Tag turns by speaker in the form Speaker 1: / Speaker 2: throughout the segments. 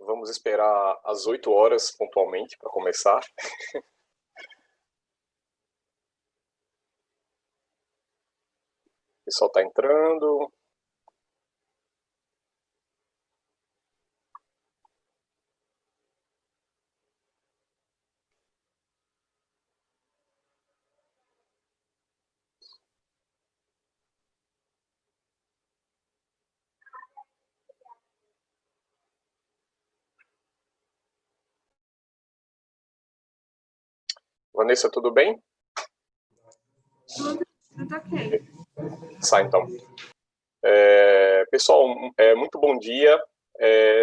Speaker 1: Vamos esperar às 8 horas pontualmente para começar. O pessoal está entrando. Vanessa, tudo bem?
Speaker 2: Tudo ok.
Speaker 1: Sai então. Pessoal, muito bom dia.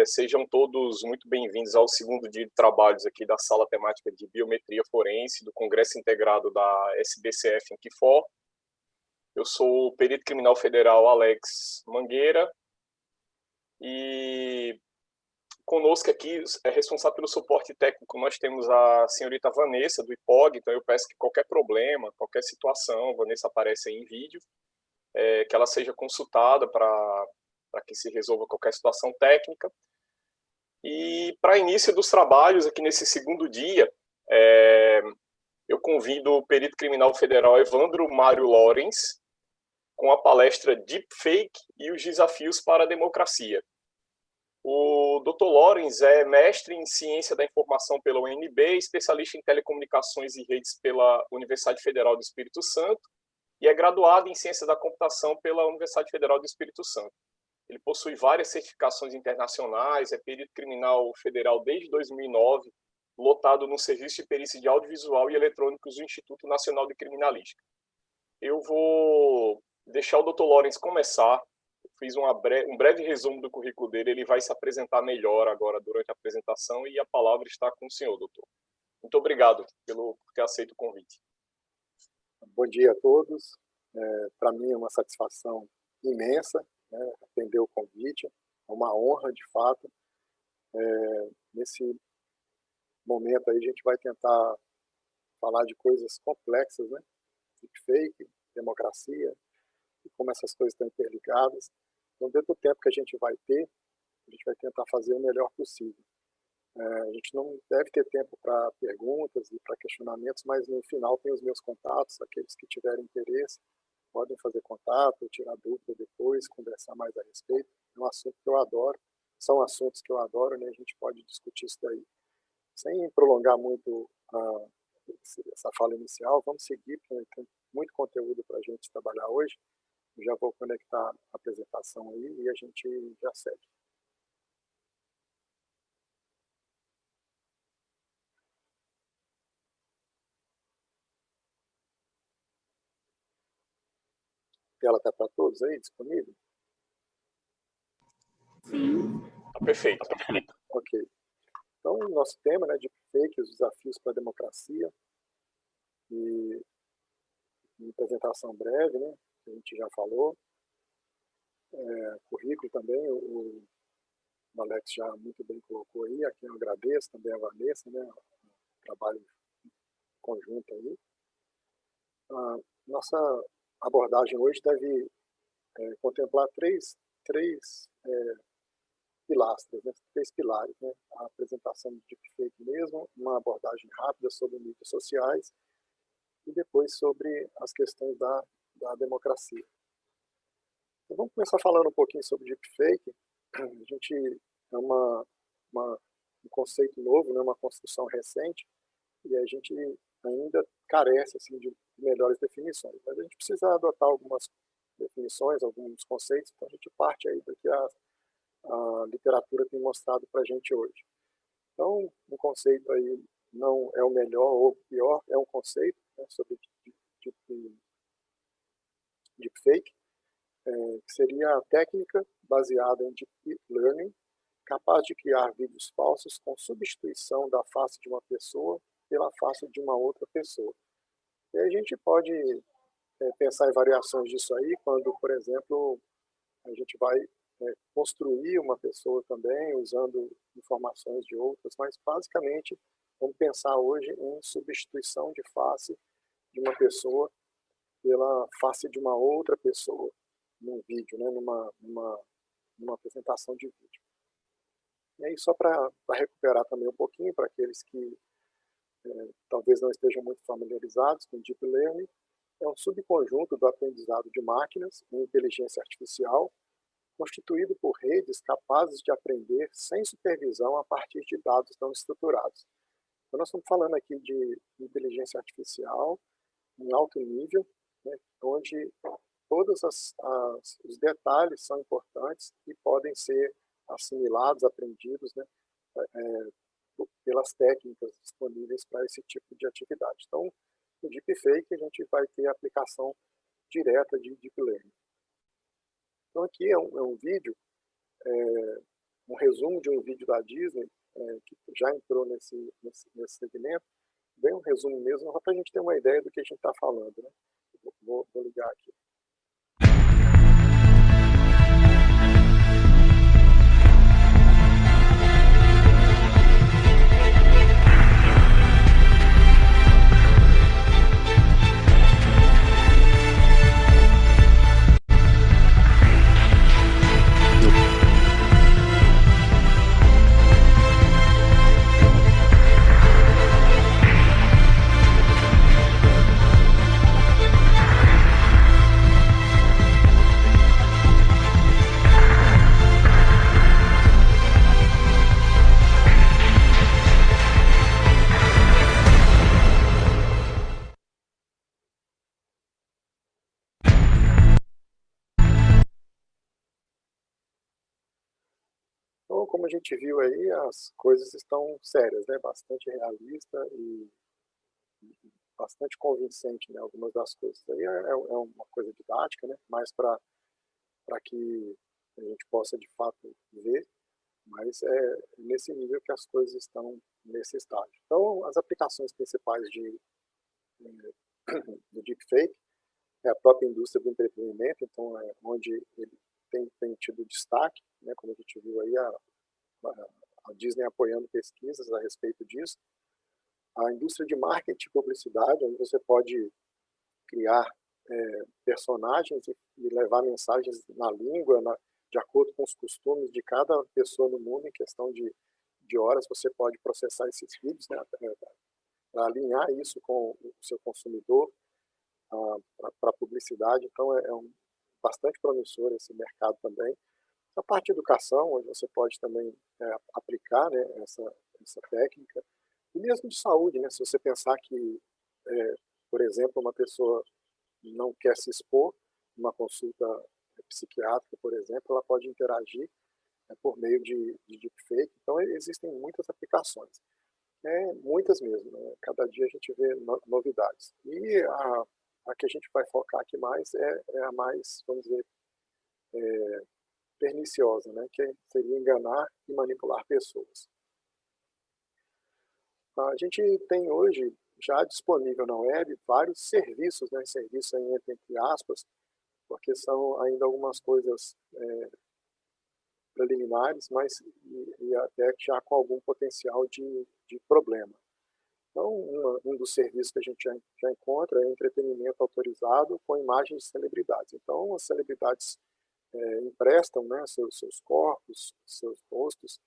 Speaker 1: Sejam todos muito bem-vindos ao segundo dia de trabalhos aqui da Sala Temática de Biometria Forense do Congresso Integrado da SBCF em Quifor. Eu sou o perito criminal federal Alex Mangueira e conosco aqui é responsável pelo suporte técnico. Nós temos a senhorita Vanessa do IPOG, então eu peço que qualquer problema, qualquer situação, a Vanessa aparece aí em vídeo, que ela seja consultada para que se resolva qualquer situação técnica. E para início dos trabalhos aqui nesse segundo dia, eu convido o perito criminal federal Evandro Mário Lorenz com a palestra Deepfake e os desafios para a democracia. O Dr. Lorenz é mestre em Ciência da Informação pela UNB, especialista em Telecomunicações e Redes pela Universidade Federal do Espírito Santo e é graduado em Ciência da Computação pela Universidade Federal do Espírito Santo. Ele possui várias certificações internacionais, é perito criminal federal desde 2009, lotado no Serviço de Perícia de Audiovisual e Eletrônicos do Instituto Nacional de Criminalística. Eu vou deixar o Dr. Lorenz começar. Fiz um breve resumo do currículo dele, ele vai se apresentar melhor agora durante a apresentação e a palavra está com o senhor, doutor. Muito obrigado por ter aceito o convite.
Speaker 3: Bom dia a todos. Para mim é uma satisfação imensa, né, atender o convite, é uma honra de fato. Nesse momento aí a gente vai tentar falar de coisas complexas, né? Deepfake, democracia, e como essas coisas estão interligadas. Então, dentro do tempo que a gente vai ter, a gente vai tentar fazer o melhor possível. A gente não deve ter tempo para perguntas e para questionamentos, mas no final tem os meus contatos, aqueles que tiverem interesse podem fazer contato, tirar dúvida depois, conversar mais a respeito. É um assunto que eu adoro, são assuntos que eu adoro, né? A gente pode discutir isso daí. Sem prolongar muito essa fala inicial, vamos seguir, porque tem muito conteúdo para a gente trabalhar hoje. Eu já vou conectar a apresentação aí e a gente já segue. A tela está para todos aí, disponível?
Speaker 2: Sim.
Speaker 1: Tá perfeito.
Speaker 3: Ok. Então, o nosso tema, né, Deepfake, os desafios para a democracia, e uma apresentação breve, né, que a gente já falou, currículo também, o Alex já muito bem colocou aí, a quem eu agradeço, também a Vanessa, né, o trabalho conjunto aí. A nossa abordagem hoje deve contemplar três pilastras, né? Três pilares, né? A apresentação de deepfake mesmo, uma abordagem rápida sobre mídias sociais e depois sobre as questões da democracia. Então, vamos começar falando um pouquinho sobre deepfake. A gente é um conceito novo, né? Uma construção recente e a gente ainda carece assim, de melhores definições, mas a gente precisa adotar algumas definições, alguns conceitos, então a gente parte aí do que a literatura tem mostrado para a gente hoje. Então, um conceito aí não é o melhor ou o pior, é um conceito, né, sobre deepfake, que seria a técnica baseada em deep learning, capaz de criar vídeos falsos com substituição da face de uma pessoa pela face de uma outra pessoa. E a gente pode pensar em variações disso aí, quando, por exemplo, a gente vai construir uma pessoa também, usando informações de outras, mas basicamente vamos pensar hoje em substituição de face de uma pessoa pela face de uma outra pessoa num vídeo, né, numa apresentação de vídeo. E aí, só para recuperar também um pouquinho, para aqueles que talvez não estejam muito familiarizados com Deep Learning, é um subconjunto do aprendizado de máquinas e inteligência artificial, constituído por redes capazes de aprender sem supervisão a partir de dados não estruturados. Então, nós estamos falando aqui de inteligência artificial em alto nível, né, onde todos os detalhes são importantes e podem ser assimilados, aprendidos, né, pelas técnicas disponíveis para esse tipo de atividade. Então, no Deepfake, a gente vai ter aplicação direta de Deep Learning. Então, aqui é um vídeo, um resumo de um vídeo da Disney, que já entrou nesse segmento, bem um resumo mesmo, só para a gente ter uma ideia do que a gente está falando. Né? Vou ligar aqui. Então, como a gente viu aí, as coisas estão sérias, né? Bastante realista e bastante convincente, né? Algumas das coisas. Aí é uma coisa didática, né? Mais para que a gente possa, de fato, ver, mas é nesse nível que as coisas estão nesse estágio. Então, as aplicações principais do deepfake é a própria indústria do entretenimento, então é onde ele tem tido destaque, né? Como a gente viu aí, a Disney apoiando pesquisas a respeito disso. A indústria de marketing e publicidade, onde você pode criar personagens e levar mensagens na língua, de acordo com os costumes de cada pessoa no mundo, em questão de horas você pode processar esses vídeos, né, para alinhar isso com o seu consumidor, para publicidade. Então, bastante promissor esse mercado também. A parte de educação, onde você pode também aplicar, né, essa técnica, e mesmo de saúde, né, se você pensar que, por exemplo, uma pessoa não quer se expor numa consulta psiquiátrica, por exemplo, ela pode interagir, né, por meio de deepfake. Então, existem muitas aplicações, muitas mesmo, né? Cada dia a gente vê novidades. E a que a gente vai focar aqui mais é a mais, vamos dizer, perniciosa, né, que seria enganar e manipular pessoas. A gente tem hoje já disponível na web vários serviços, né, serviços entre aspas, porque são ainda algumas coisas preliminares, mas e até já com algum potencial de problema. Então, um dos serviços que a gente já encontra é entretenimento autorizado com imagens de celebridades. Então, as celebridades emprestam, né, seus corpos, seus rostos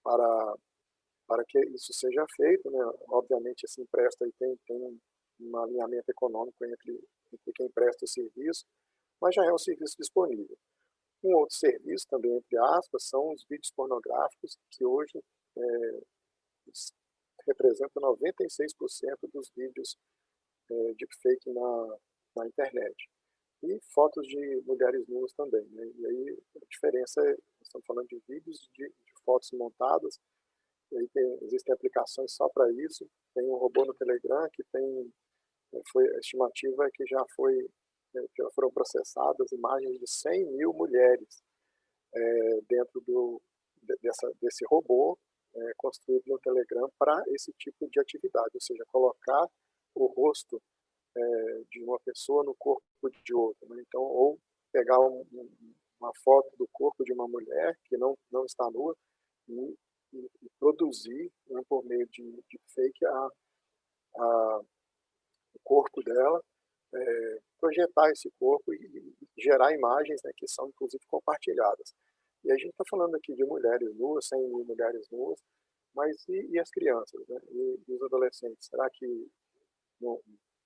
Speaker 3: para que isso seja feito, né? Obviamente, esse empresta tem um alinhamento econômico entre quem presta o serviço, mas já é um serviço disponível. Um outro serviço, também entre aspas, são os vídeos pornográficos, que hoje representam 96% dos vídeos deepfake na internet. E fotos de mulheres nuas também, né? E aí a diferença nós estamos falando de vídeos de fotos montadas, e aí existem aplicações só para isso. Tem um robô no Telegram que a estimativa é que já foram processadas imagens de 100 mil mulheres dentro desse robô construído no Telegram para esse tipo de atividade, ou seja, colocar o rosto de uma pessoa no corpo de outra, né? Então, ou pegar uma foto do corpo de uma mulher que não está nua e produzir, né, por meio de fake o corpo dela, projetar esse corpo e gerar imagens, né, que são inclusive compartilhadas. E a gente está falando aqui de mulheres nuas, 100 mil mulheres nuas, mas e as crianças, né? E os adolescentes? Será que no,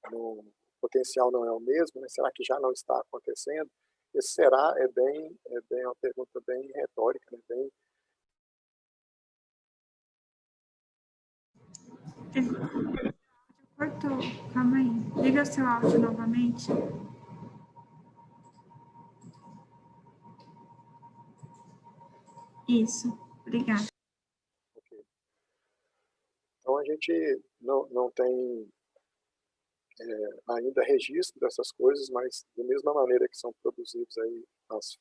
Speaker 3: no potencial não é o mesmo, né? Será que já não está acontecendo? Esse será é bem uma pergunta bem retórica, né? Bem,
Speaker 2: Cortou, calma aí. Liga seu áudio novamente. Isso, obrigada.
Speaker 3: ok. Então a gente não tem ainda registro dessas coisas, mas da mesma maneira que são produzidos aí as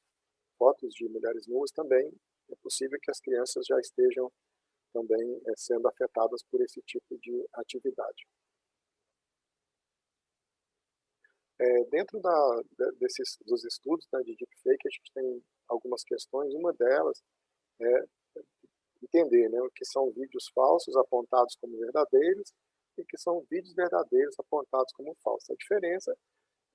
Speaker 3: fotos de mulheres nuas, também é possível que as crianças já estejam também sendo afetadas por esse tipo de atividade. Dentro dos estudos, né, de deepfake, a gente tem algumas questões. Uma delas é entender, né, o que são vídeos falsos apontados como verdadeiros e que são vídeos verdadeiros apontados como falsos. A diferença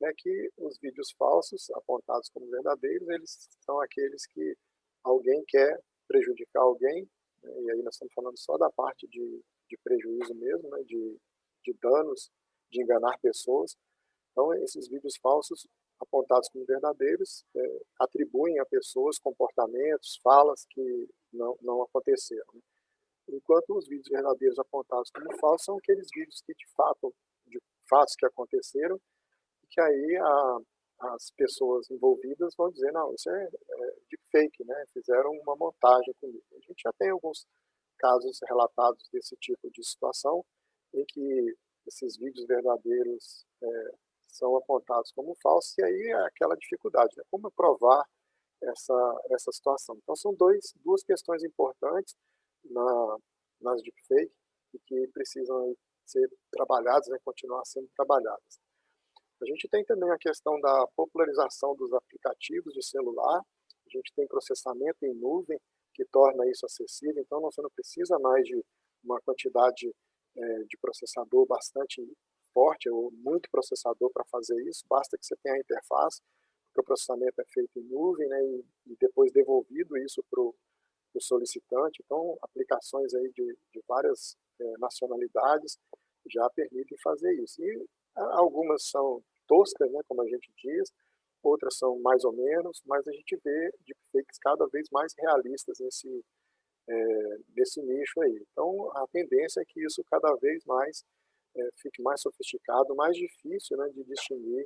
Speaker 3: é que os vídeos falsos apontados como verdadeiros, eles são aqueles que alguém quer prejudicar alguém, né, e aí nós estamos falando só da parte de prejuízo mesmo, né, de danos, de enganar pessoas. Então, esses vídeos falsos apontados como verdadeiros atribuem a pessoas comportamentos, falas que não aconteceram, né? Enquanto os vídeos verdadeiros apontados como falsos são aqueles vídeos que de fatos que aconteceram, e que aí as pessoas envolvidas vão dizer, não, isso é deepfake, né? Fizeram uma montagem comigo. A gente já tem alguns casos relatados desse tipo de situação, em que esses vídeos verdadeiros são apontados como falsos, e aí é aquela dificuldade, né? Como provar essa situação? Então, são duas questões importantes nas deepfake e que precisam ser trabalhadas, né, continuar sendo trabalhadas. A gente tem também a questão da popularização dos aplicativos de celular, a gente tem processamento em nuvem que torna isso acessível, então você não precisa mais de uma quantidade de processador bastante forte ou muito processador para fazer isso, basta que você tenha a interface, porque o processamento é feito em nuvem, né, e depois devolvido isso para o solicitante. Então, aplicações aí de várias nacionalidades já permitem fazer isso. E algumas são toscas, né, como a gente diz, outras são mais ou menos, mas a gente vê deepfakes cada vez mais realistas nesse nicho aí. Então, a tendência é que isso cada vez mais fique mais sofisticado, mais difícil, né, de distinguir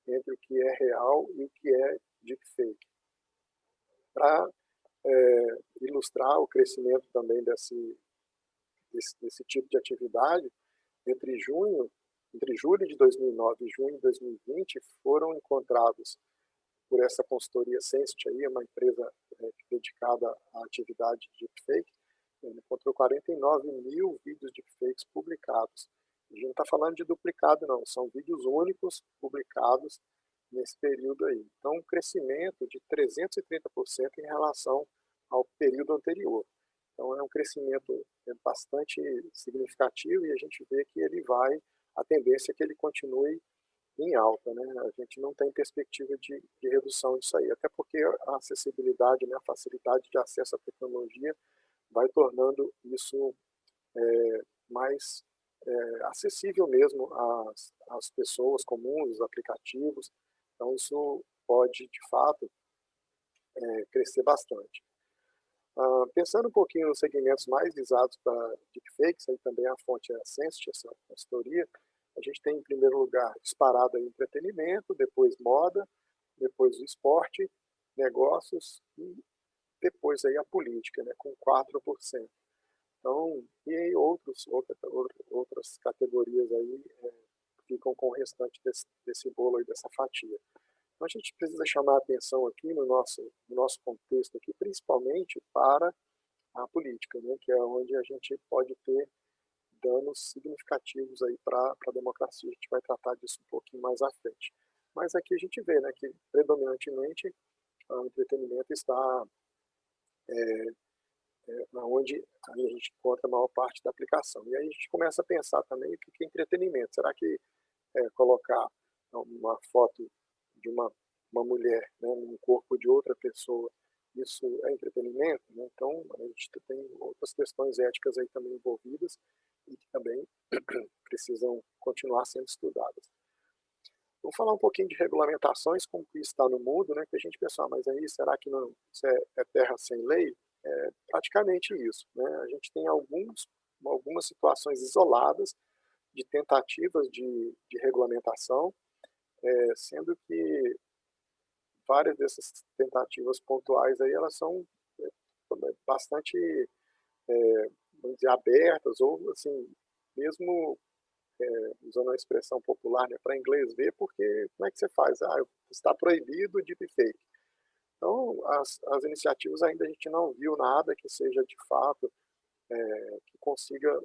Speaker 3: entre o que é real e o que é deepfake. Para ilustrar o crescimento também desse tipo de atividade, entre julho de 2009 e junho de 2020, foram encontrados por essa consultoria Senseit, aí, uma empresa dedicada à atividade de deepfake, encontrou 49 mil vídeos deepfakes publicados. A gente não está falando de duplicado, não, são vídeos únicos publicados nesse período aí. Então, um crescimento de 330% em relação ao período anterior. Então, é um crescimento bastante significativo e a gente vê que a tendência é que ele continue em alta, né? A gente não tem perspectiva de redução disso aí, até porque a acessibilidade, né, a facilidade de acesso à tecnologia vai tornando isso mais acessível mesmo às pessoas comuns, os aplicativos. Então, isso pode, de fato, crescer bastante. Pensando um pouquinho nos segmentos mais visados para deepfakes, aí também a fonte é a Senseit, essa consultoria, a gente tem, em primeiro lugar, disparado aí entretenimento, depois moda, depois o esporte, negócios e depois aí a política, né, com 4%. Então, e aí outras categorias aí ficam com o restante desse bolo aí, dessa fatia. Então, a gente precisa chamar a atenção aqui no nosso contexto aqui, principalmente para a política, né, que é onde a gente pode ter danos significativos aí para a democracia. A gente vai tratar disso um pouquinho mais à frente. Mas aqui a gente vê, né, que predominantemente o entretenimento está onde a gente encontra a maior parte da aplicação. E aí a gente começa a pensar também o que é entretenimento. Será que colocar uma foto de uma mulher, né, num corpo de outra pessoa isso é entretenimento, né? Então a gente tem outras questões éticas aí também envolvidas e que também precisam continuar sendo estudadas. Vamos falar um pouquinho de regulamentações, como que está no mundo, né? Que a gente pensa, mas aí será que não, isso é terra sem lei? É praticamente isso, né? A gente tem algumas situações isoladas de tentativas de regulamentação, sendo que várias dessas tentativas pontuais aí, elas são bastante, vamos dizer, abertas, ou assim, mesmo usando a expressão popular, né, para inglês ver, porque como é que você faz? Está proibido o deepfake. Então, as iniciativas ainda a gente não viu nada que seja de fato, que consiga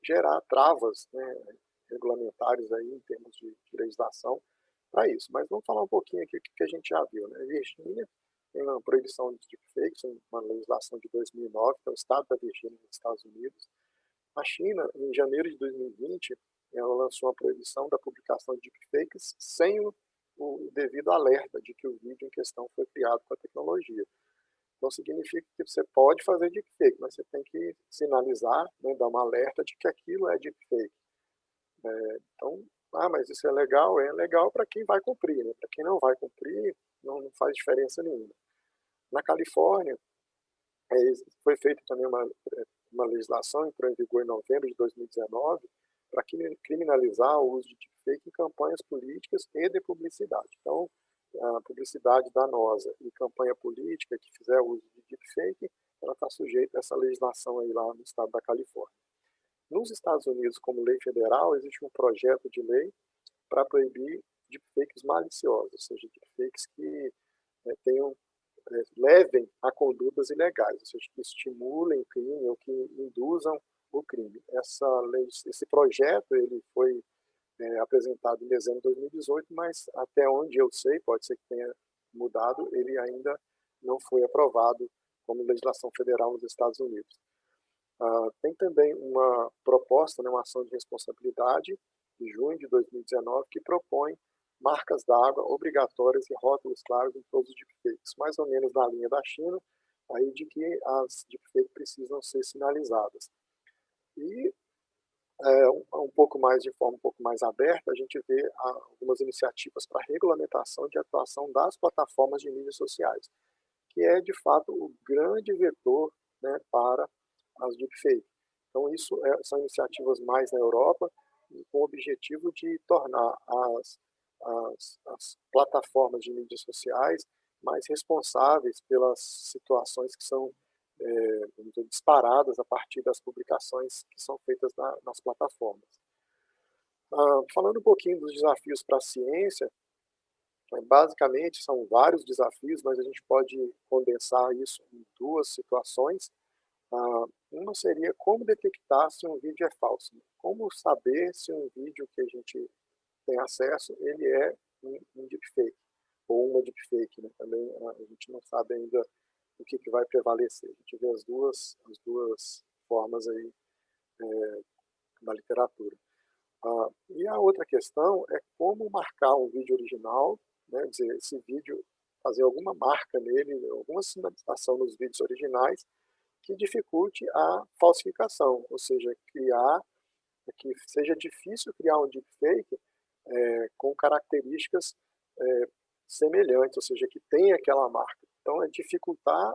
Speaker 3: gerar travas, né, regulamentares aí em termos de legislação para isso. Mas vamos falar um pouquinho aqui o que a gente já viu, né? Virgínia tem uma proibição de deepfakes, uma legislação de 2009, que é o estado da Virgínia, nos Estados Unidos. A China, em janeiro de 2020, ela lançou uma proibição da publicação de deepfakes sem o devido alerta de que o vídeo em questão foi criado com a tecnologia. Não significa que você pode fazer deepfake, mas você tem que sinalizar, né, dar um alerta de que aquilo é deepfake. Então, mas isso é legal para quem vai cumprir, né? Para quem não vai cumprir, não faz diferença nenhuma. Na Califórnia, foi feita também uma legislação, entrou em vigor em novembro de 2019, para criminalizar o uso de deepfake em campanhas políticas e de publicidade. Então, a publicidade danosa e campanha política que fizer uso de deepfake, ela está sujeita a essa legislação aí lá no estado da Califórnia. Nos Estados Unidos, como lei federal, existe um projeto de lei para proibir deepfakes maliciosos, ou seja, deepfakes que levem a condutas ilegais, ou seja, que estimulem crime ou que induzam o crime. Esse projeto ele foi apresentado em dezembro de 2018, mas até onde eu sei, pode ser que tenha mudado, ele ainda não foi aprovado como legislação federal nos Estados Unidos. Tem também uma proposta, né, uma ação de responsabilidade, de junho de 2019, que propõe marcas d'água obrigatórias e rótulos claros em todos os deepfakes, mais ou menos na linha da China, aí de que as deepfakes precisam ser sinalizadas. E de forma um pouco mais aberta, a gente vê algumas iniciativas para regulamentação de atuação das plataformas de mídias sociais, que é, de fato, o grande vetor, né, para as deepfakes. Então, isso são iniciativas mais na Europa, com o objetivo de tornar as plataformas de mídias sociais mais responsáveis pelas situações que são disparadas a partir das publicações que são feitas nas plataformas. Falando um pouquinho dos desafios para a ciência, basicamente são vários desafios, mas a gente pode condensar isso em duas situações. Uma seria como detectar se um vídeo é falso. Como saber se um vídeo que a gente tem acesso, ele é um deepfake, ou uma deepfake, né? Também a gente não sabe ainda o que vai prevalecer. A gente vê as duas formas aí na literatura. E a outra questão é como marcar um vídeo original, né? Dizer, esse vídeo, fazer alguma marca nele, alguma sinalização nos vídeos originais que dificulte a falsificação, ou seja, que seja difícil criar um deepfake com características semelhantes, ou seja, que tenha aquela marca. Então, é dificultar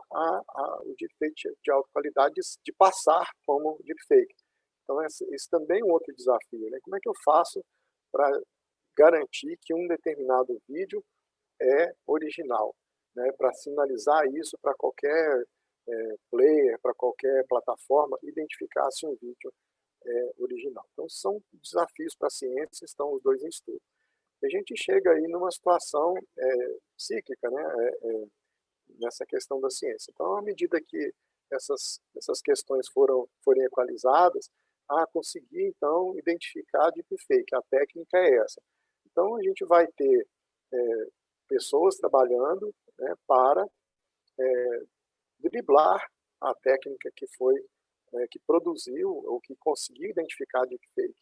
Speaker 3: o deepfake de alta qualidade de passar como deepfake. Então, esse também é um outro desafio, né? Como é que eu faço para garantir que um determinado vídeo é original, né? Para sinalizar isso para qualquer player, para qualquer plataforma, identificar se um vídeo é original. Então, são desafios para a ciência, estão os dois em estudo. E a gente chega aí numa situação cíclica, né? Nessa questão da ciência. Então, à medida que essas questões forem equalizadas, conseguir, então, identificar deepfake. A técnica é essa. Então, a gente vai ter pessoas trabalhando, né, para driblar a técnica que produziu ou que conseguiu identificar deepfake.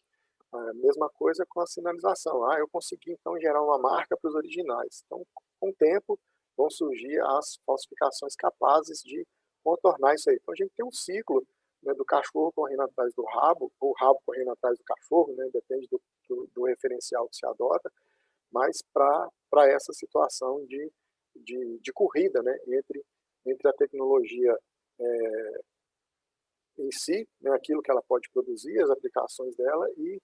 Speaker 3: A mesma coisa com a sinalização. Eu consegui, então, gerar uma marca para os originais. Então, com o tempo, vão surgir as falsificações capazes de contornar isso aí. Então, a gente tem um ciclo, né, do cachorro correndo atrás do rabo, ou o rabo correndo atrás do cachorro, né, depende do referencial que se adota, mas para essa situação de corrida, né, entre a tecnologia em si, né, aquilo que ela pode produzir, as aplicações dela, e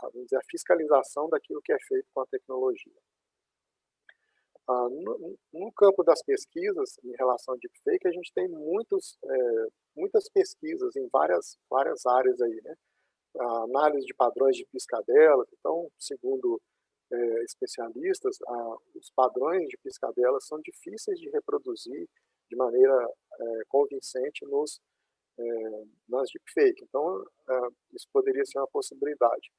Speaker 3: vamos dizer, a fiscalização daquilo que é feito com a tecnologia. No campo das pesquisas, em relação ao deepfake, a gente tem muitas pesquisas em várias áreas aí, né? A análise de padrões de piscadelas. Então, segundo especialistas, os padrões de piscadelas são difíceis de reproduzir de maneira convincente nas deepfake. Então, isso poderia ser uma possibilidade.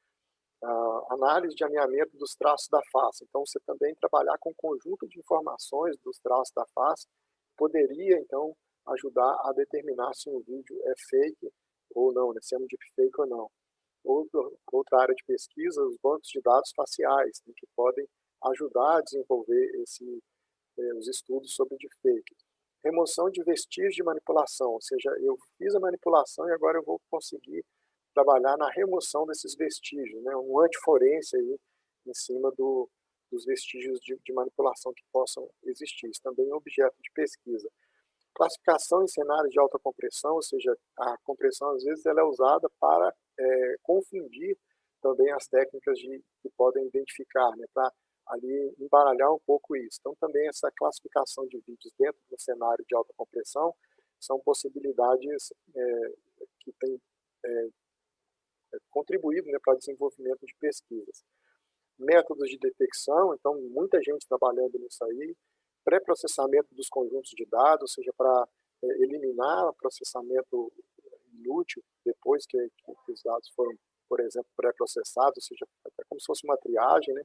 Speaker 3: Análise de alinhamento dos traços da face. Então, você também trabalhar com um conjunto de informações dos traços da face poderia, então, ajudar a determinar se um vídeo é fake ou não, né, se é um deepfake ou não. Outra área de pesquisa, os bancos de dados faciais, né, que podem ajudar a desenvolver os estudos sobre deepfake. Remoção de vestígios de manipulação, ou seja, eu fiz a manipulação e agora eu vou conseguir trabalhar na remoção desses vestígios, né, um antiforense aí em cima dos vestígios de manipulação que possam existir. Isso também é objeto de pesquisa. Classificação em cenários de alta compressão, ou seja, a compressão às vezes ela é usada para confundir também as técnicas que podem identificar, né, para ali embaralhar um pouco isso. Então também essa classificação de vídeos dentro do cenário de alta compressão são possibilidades que têm contribuído, né, para o desenvolvimento de pesquisas. Métodos de detecção, então muita gente trabalhando nisso aí, pré-processamento dos conjuntos de dados, ou seja, para eliminar o processamento inútil depois que os dados foram, por exemplo, pré-processados, ou seja, até como se fosse uma triagem, né?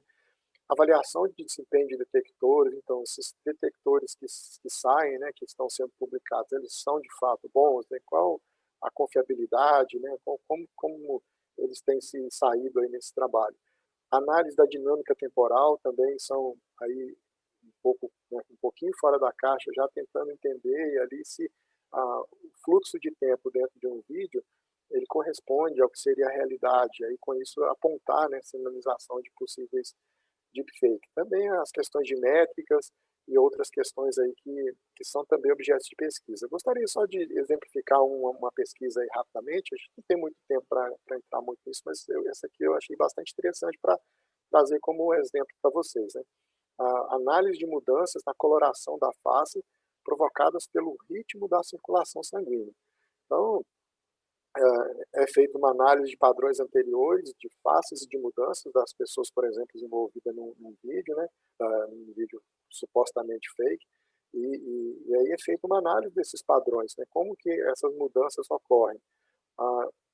Speaker 3: Avaliação de desempenho de detectores, então esses detectores que saem, né, que estão sendo publicados, eles são de fato bons, né? Qual a confiabilidade, né? Como eles têm se saído aí nesse trabalho. Análise da dinâmica temporal também são aí um pouquinho fora da caixa, já tentando entender ali se o fluxo de tempo dentro de um vídeo ele corresponde ao que seria a realidade, aí com isso apontar, né, sinalização de possíveis deepfake. Também as questões de métricas e outras questões aí que são também objetos de pesquisa. Eu gostaria só de exemplificar uma pesquisa aí rapidamente, a gente não tem muito tempo para entrar muito nisso, mas essa aqui eu achei bastante interessante para trazer como exemplo para vocês, né? A análise de mudanças na coloração da face provocadas pelo ritmo da circulação sanguínea. Então, é feita uma análise de padrões anteriores, de faces e de mudanças das pessoas, por exemplo, envolvidas num vídeo, né, num vídeo supostamente fake, e aí é feita uma análise desses padrões, né, como que essas mudanças ocorrem.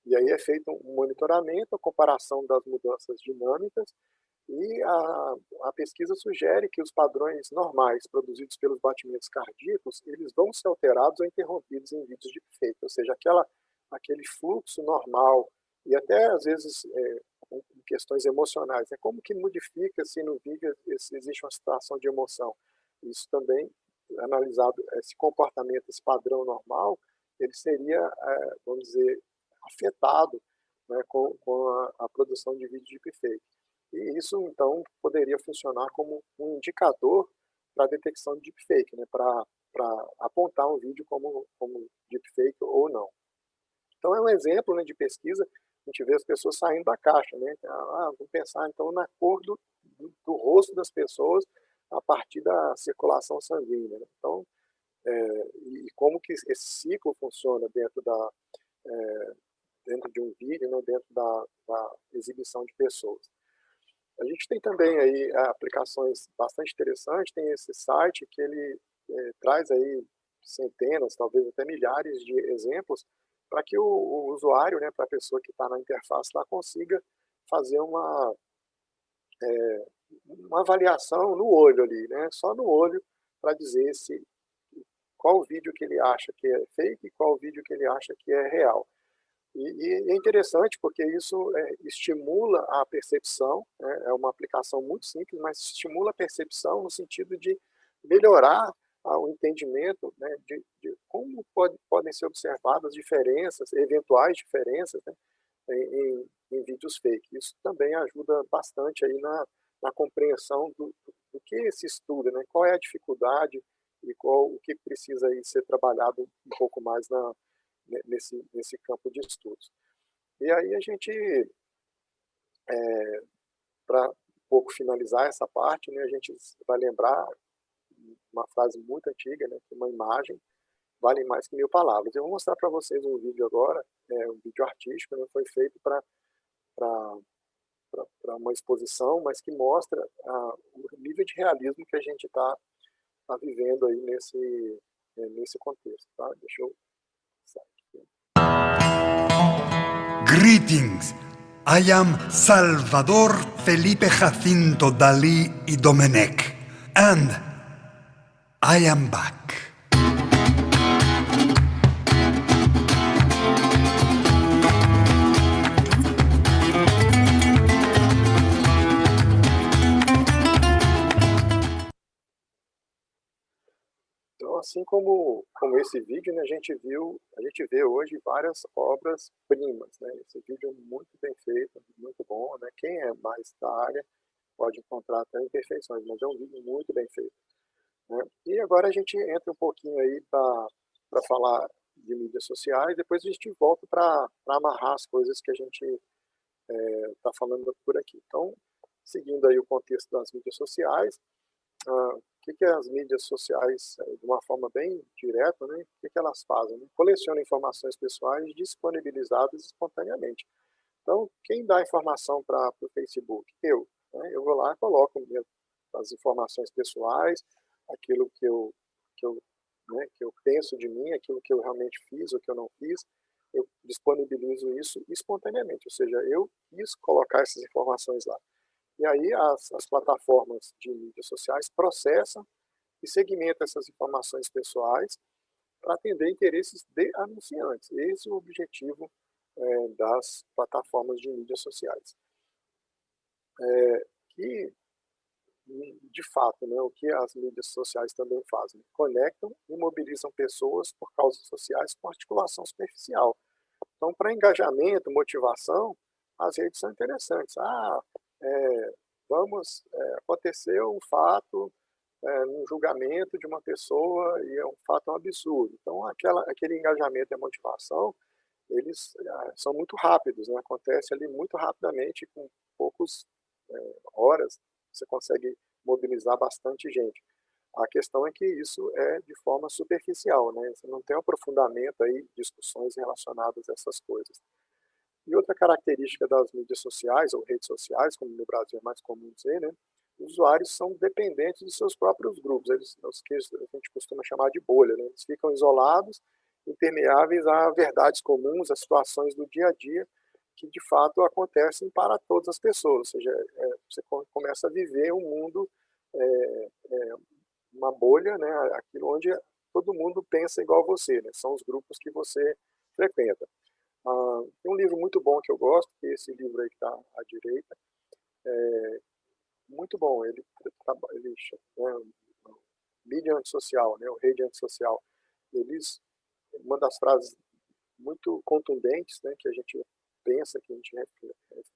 Speaker 3: E aí é feito um monitoramento, a comparação das mudanças dinâmicas, e a pesquisa sugere que os padrões normais produzidos pelos batimentos cardíacos, eles vão ser alterados ou interrompidos em vídeos de deepfake, ou seja, aquele fluxo normal, e até às vezes com questões emocionais, né? Como que modifica se no vídeo existe uma situação de emoção. Isso também, analisado esse comportamento, esse padrão normal, ele seria, vamos dizer, afetado, né, com a produção de vídeo de deepfake. E isso, então, poderia funcionar como um indicador para a detecção de deepfake, né, para apontar um vídeo como deepfake ou não. Então, é um exemplo, né, de pesquisa, a gente vê as pessoas saindo da caixa, né? Vamos pensar, então, na cor do rosto das pessoas a partir da circulação sanguínea, né? Então, e como que esse ciclo funciona dentro de um vídeo, né, dentro da exibição de pessoas. A gente tem também aí aplicações bastante interessantes, tem esse site que ele traz aí centenas, talvez até milhares de exemplos para que o usuário, né, para a pessoa que está na interface lá, consiga fazer uma avaliação no olho ali, né, só no olho, para dizer qual vídeo que ele acha que é fake e qual vídeo que ele acha que é real. E é interessante porque isso estimula a percepção, né, é uma aplicação muito simples, mas estimula a percepção no sentido de melhorar o entendimento, né, de como podem ser observadas diferenças, eventuais diferenças, né, em vídeos fake. Isso também ajuda bastante aí na compreensão do que se estuda, né, qual é a dificuldade e o que precisa aí ser trabalhado um pouco mais nesse campo de estudos. E aí a gente, para um pouco finalizar essa parte, né, a gente vai lembrar uma frase muito antiga, né, que uma imagem vale mais que 1000 palavras. Eu vou mostrar para vocês um vídeo agora, um vídeo artístico, né, foi feito para uma exposição, mas que mostra o nível de realismo que a gente está vivendo aí nesse contexto. Tá? Deixa eu...
Speaker 4: Greetings. I am Salvador Felipe Jacinto Dalí y Domenech, and I am back.
Speaker 3: Então, assim como esse vídeo, né, a gente vê hoje várias obras-primas, né? Esse vídeo é muito bem feito, muito bom, né? Quem é mais da área pode encontrar até imperfeições, mas é um vídeo muito bem feito, né? E agora a gente entra um pouquinho aí para falar de mídias sociais, depois a gente volta para amarrar as coisas que a gente está falando por aqui. Então, seguindo aí o contexto das mídias sociais, o que as mídias sociais, de uma forma bem direta, né, o que elas fazem? Né? Colecionam informações pessoais disponibilizadas espontaneamente. Então, quem dá informação para o Facebook? Eu. Né? Eu vou lá e coloco as informações pessoais, aquilo que eu penso de mim, aquilo que eu realmente fiz ou que eu não fiz, eu disponibilizo isso espontaneamente, ou seja, eu quis colocar essas informações lá. E aí as plataformas de mídias sociais processam e segmentam essas informações pessoais para atender interesses de anunciantes. Esse é o objetivo das plataformas de mídias sociais. E, de fato, né, o que as mídias sociais também fazem? Conectam e mobilizam pessoas por causas sociais com articulação superficial. Então, para engajamento, motivação, as redes são interessantes. Aconteceu um fato num julgamento de uma pessoa e é um fato absurdo. Então, aquele engajamento e a motivação, eles são muito rápidos, né? Acontece ali muito rapidamente, com poucas horas, você consegue mobilizar bastante gente. A questão é que isso é de forma superficial, né? Você não tem um aprofundamento aí, discussões relacionadas a essas coisas. E outra característica das mídias sociais, ou redes sociais, como no Brasil é mais comum dizer, né? Os usuários são dependentes de seus próprios grupos, os que a gente costuma chamar de bolha, né? Eles ficam isolados, impermeáveis a verdades comuns, a situações do dia a dia, que de fato acontecem para todas as pessoas, ou seja, você começa a viver um mundo, uma bolha, né? Aquilo onde todo mundo pensa igual a você, né? São os grupos que você frequenta. Tem um livro muito bom que eu gosto, que é esse livro aí que está à direita, muito bom, ele mídia antissocial, né, o rede antissocial, uma das frases muito contundentes, né, que a gente pensa, que a gente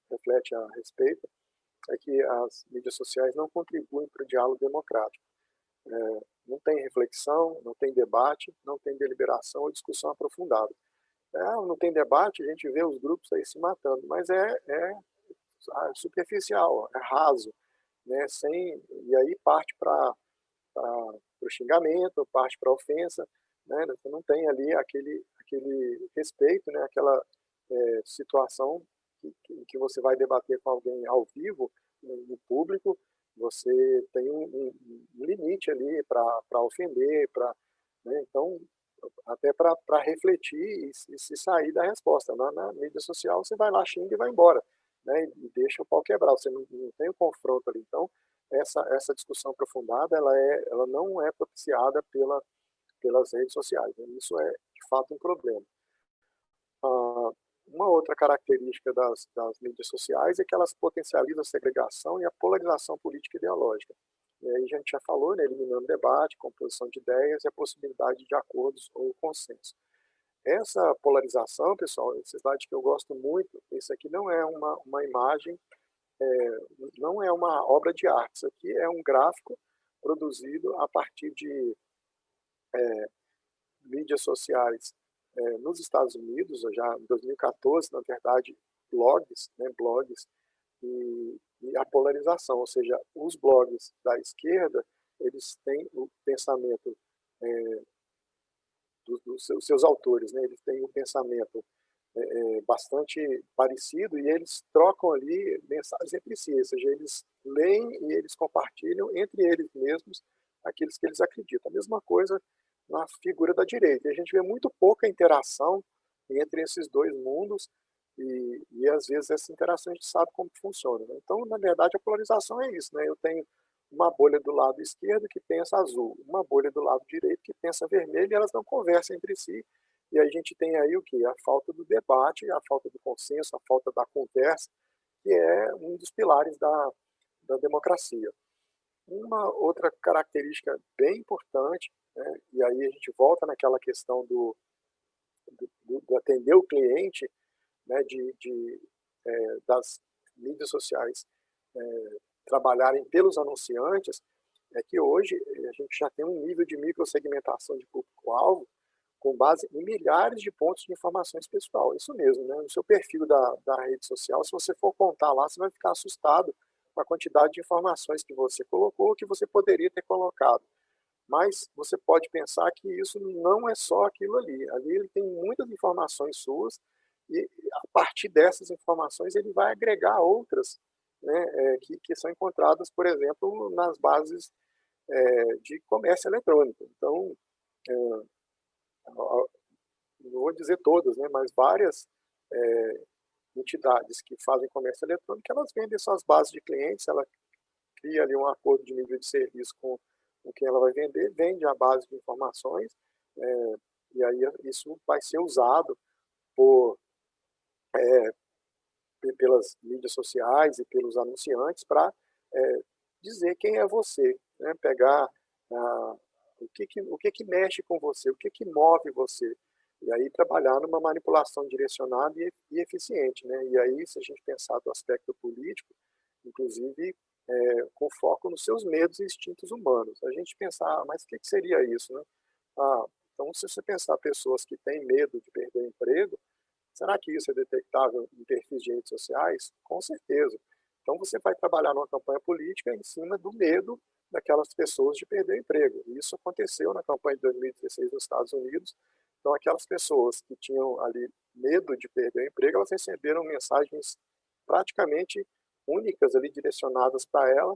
Speaker 3: reflete a respeito, é que as mídias sociais não contribuem para o diálogo democrático. Não tem reflexão, não tem debate, não tem deliberação ou discussão aprofundada. Não tem debate, a gente vê os grupos aí se matando, mas é superficial, é raso, né? E aí parte para o xingamento, parte para a ofensa, né? Você não tem ali aquele respeito, né? Aquela situação que você vai debater com alguém ao vivo, no público, você tem um limite ali para ofender, né? Então, até para refletir e se sair da resposta. Na mídia social, você vai lá, xinga e vai embora, né? E deixa o pau quebrar, você não tem o confronto ali. Então, essa discussão aprofundada, ela não é propiciada pelas redes sociais, né? Isso é, de fato, um problema. Uma outra característica das mídias sociais é que elas potencializam a segregação e a polarização política e ideológica. E aí a gente já falou, né, eliminando debate, composição de ideias e a possibilidade de acordos ou consenso. Essa polarização, pessoal, esse slide que eu gosto muito, esse aqui não é uma imagem, não é uma obra de arte, isso aqui é um gráfico produzido a partir de mídias sociais nos Estados Unidos, já em 2014, na verdade, blogs e a polarização, ou seja, os blogs da esquerda, eles têm o pensamento dos seus autores, né? Eles têm um pensamento bastante parecido e eles trocam ali mensagens entre si, ou seja, eles leem e eles compartilham entre eles mesmos aqueles que eles acreditam. A mesma coisa na figura da direita. E a gente vê muito pouca interação entre esses dois mundos e às vezes essa interação a gente sabe como funciona. Né? Então, na verdade, a polarização é isso. Né? Eu tenho uma bolha do lado esquerdo que pensa azul, uma bolha do lado direito que pensa vermelho e elas não conversam entre si. E a gente tem aí o quê? A falta do debate, a falta do consenso, a falta da conversa, que é um dos pilares da democracia. Uma outra característica bem importante, né, e aí a gente volta naquela questão do atender o cliente, né, das mídias sociais trabalharem pelos anunciantes, é que hoje a gente já tem um nível de microsegmentação de público-alvo com base em milhares de pontos de informações pessoal. Isso mesmo, né? No seu perfil da rede social, se você for contar lá, você vai ficar assustado com a quantidade de informações que você colocou, que você poderia ter colocado. Mas você pode pensar que isso não é só aquilo ali. Ali ele tem muitas informações suas e a partir dessas informações ele vai agregar outras, né, que são encontradas, por exemplo, nas bases de comércio eletrônico. Então, não vou dizer todas, né, mas várias entidades que fazem comércio eletrônico, elas vendem suas bases de clientes, ela cria ali um acordo de nível de serviço com quem ela vai vender, vende a base de informações, e aí isso vai ser usado por, pelas mídias sociais e pelos anunciantes para dizer quem é você, né? Pegar o que mexe com você, o que move você, e aí trabalhar numa manipulação direcionada e eficiente. Né? E aí, se a gente pensar do aspecto político, inclusive com foco nos seus medos e instintos humanos. A gente pensar, mas o que seria isso? Né? Então, se você pensar pessoas que têm medo de perder o emprego, será que isso é detectável em perfis de redes sociais? Com certeza. Então, você vai trabalhar numa campanha política em cima do medo daquelas pessoas de perder o emprego. E isso aconteceu na campanha de 2016 nos Estados Unidos. Então, aquelas pessoas que tinham ali medo de perder o emprego, elas receberam mensagens praticamente únicas ali direcionadas para ela,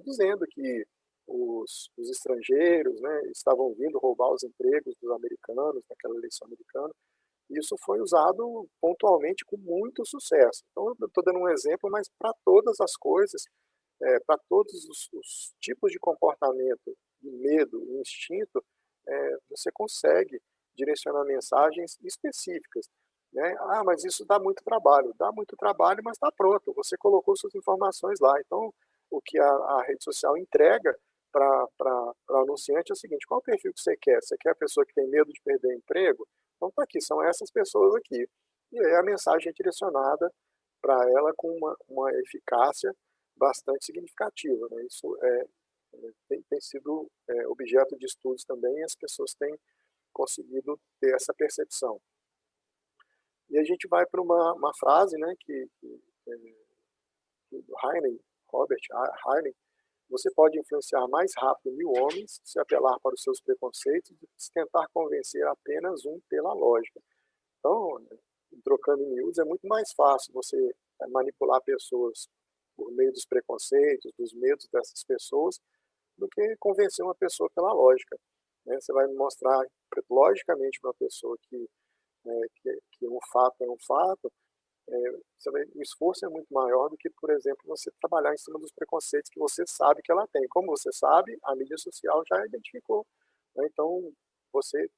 Speaker 3: dizendo que os estrangeiros, né, estavam vindo roubar os empregos dos americanos naquela eleição americana. Isso foi usado pontualmente com muito sucesso. Então, eu estou dando um exemplo, mas para todas as coisas, para todos os tipos de comportamento, de medo e instinto, você consegue direcionar mensagens específicas. Né? Mas isso dá muito trabalho. Dá muito trabalho, mas está pronto. Você colocou suas informações lá. Então, o que a rede social entrega para o anunciante é o seguinte: qual o perfil que você quer? Você quer a pessoa que tem medo de perder o emprego? Então, está aqui, são essas pessoas aqui. E aí a mensagem é direcionada para ela com uma eficácia bastante significativa. Né? Isso tem sido objeto de estudos também, e as pessoas têm conseguido ter essa percepção. E a gente vai para uma frase, né, que do Robert Heinlein: você pode influenciar mais rápido 1000 homens se apelar para os seus preconceitos do que se tentar convencer apenas um pela lógica. Então, trocando em miúdos, é muito mais fácil você manipular pessoas por meio dos preconceitos, dos medos dessas pessoas, do que convencer uma pessoa pela lógica. Né? Você vai mostrar logicamente para uma pessoa que um fato é um fato, o esforço é muito maior do que, por exemplo, você trabalhar em cima dos preconceitos que você sabe que ela tem. Como você sabe, a mídia social já identificou. Né? Então, você,